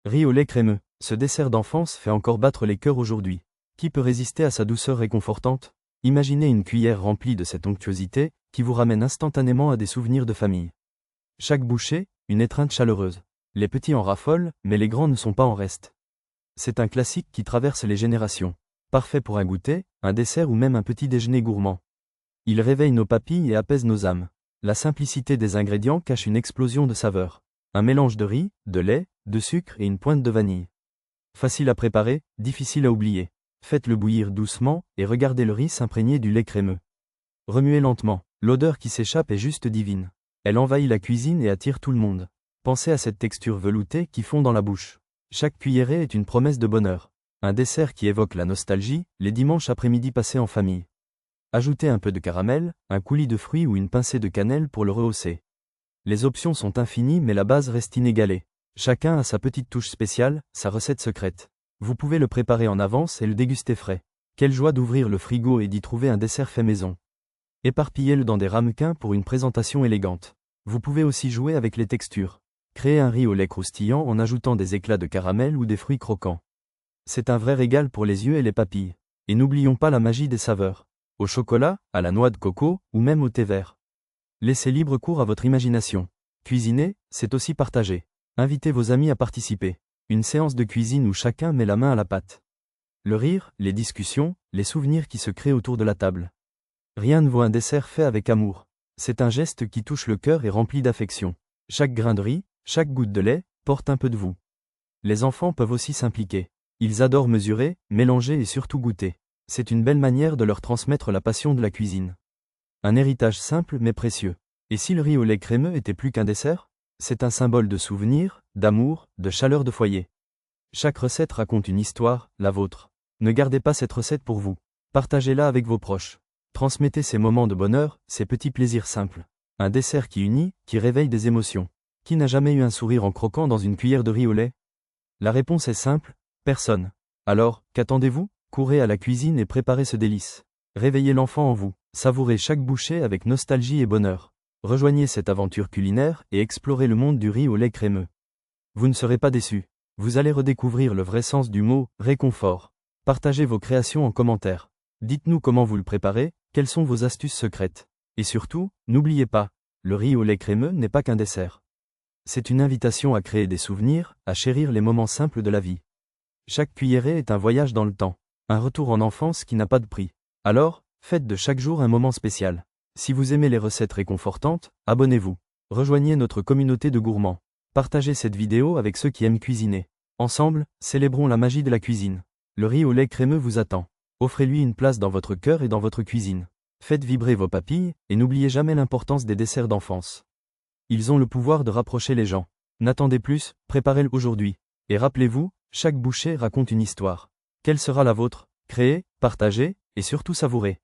Riz au lait crémeux. Ce dessert d'enfance fait encore battre les cœurs aujourd'hui. Qui peut résister à sa douceur réconfortante? Imaginez une cuillère remplie de cette onctuosité, qui vous ramène instantanément à des souvenirs de famille. Chaque bouchée, une étreinte chaleureuse. Les petits en raffolent, mais les grands ne sont pas en reste. C'est un classique qui traverse les générations. Parfait pour un goûter, un dessert ou même un petit déjeuner gourmand. Il réveille nos papilles et apaise nos âmes. La simplicité des ingrédients cache une explosion de saveurs. Un mélange de riz, de lait, de sucre et une pointe de vanille. Facile à préparer, difficile à oublier. Faites-le bouillir doucement et regardez le riz s'imprégner du lait crémeux. Remuez lentement, l'odeur qui s'échappe est juste divine. Elle envahit la cuisine et attire tout le monde. Pensez à cette texture veloutée qui fond dans la bouche. Chaque cuillerée est une promesse de bonheur. Un dessert qui évoque la nostalgie, les dimanches après-midi passés en famille. Ajoutez un peu de caramel, un coulis de fruits ou une pincée de cannelle pour le rehausser. Les options sont infinies mais la base reste inégalée. Chacun a sa petite touche spéciale, sa recette secrète. Vous pouvez le préparer en avance et le déguster frais. Quelle joie d'ouvrir le frigo et d'y trouver un dessert fait maison. Éparpillez-le dans des ramequins pour une présentation élégante. Vous pouvez aussi jouer avec les textures. Créez un riz au lait croustillant en ajoutant des éclats de caramel ou des fruits croquants. C'est un vrai régal pour les yeux et les papilles. Et n'oublions pas la magie des saveurs. Au chocolat, à la noix de coco, ou même au thé vert. Laissez libre cours à votre imagination. Cuisiner, c'est aussi partager. Invitez vos amis à participer. Une séance de cuisine où chacun met la main à la pâte. Le rire, les discussions, les souvenirs qui se créent autour de la table. Rien ne vaut un dessert fait avec amour. C'est un geste qui touche le cœur et rempli d'affection. Chaque grain de riz, chaque goutte de lait, porte un peu de vous. Les enfants peuvent aussi s'impliquer. Ils adorent mesurer, mélanger et surtout goûter. C'est une belle manière de leur transmettre la passion de la cuisine. Un héritage simple mais précieux. Et si le riz au lait crémeux était plus qu'un dessert? C'est un symbole de souvenir, d'amour, de chaleur de foyer. Chaque recette raconte une histoire, la vôtre. Ne gardez pas cette recette pour vous. Partagez-la avec vos proches. Transmettez ces moments de bonheur, ces petits plaisirs simples. Un dessert qui unit, qui réveille des émotions. Qui n'a jamais eu un sourire en croquant dans une cuillère de riz au lait? La réponse est simple, personne. Alors, qu'attendez-vous? Courez à la cuisine et préparez ce délice. Réveillez l'enfant en vous. Savourez chaque bouchée avec nostalgie et bonheur. Rejoignez cette aventure culinaire et explorez le monde du riz au lait crémeux. Vous ne serez pas déçus. Vous allez redécouvrir le vrai sens du mot « réconfort ». Partagez vos créations en commentaire. Dites-nous comment vous le préparez, quelles sont vos astuces secrètes. Et surtout, n'oubliez pas, le riz au lait crémeux n'est pas qu'un dessert. C'est une invitation à créer des souvenirs, à chérir les moments simples de la vie. Chaque cuillerée est un voyage dans le temps, un retour en enfance qui n'a pas de prix. Alors, faites de chaque jour un moment spécial. Si vous aimez les recettes réconfortantes, abonnez-vous. Rejoignez notre communauté de gourmands. Partagez cette vidéo avec ceux qui aiment cuisiner. Ensemble, célébrons la magie de la cuisine. Le riz au lait crémeux vous attend. Offrez-lui une place dans votre cœur et dans votre cuisine. Faites vibrer vos papilles, et n'oubliez jamais l'importance des desserts d'enfance. Ils ont le pouvoir de rapprocher les gens. N'attendez plus, préparez-le aujourd'hui. Et rappelez-vous, chaque bouchée raconte une histoire. Quelle sera la vôtre? Créez, partagez, et surtout savourez.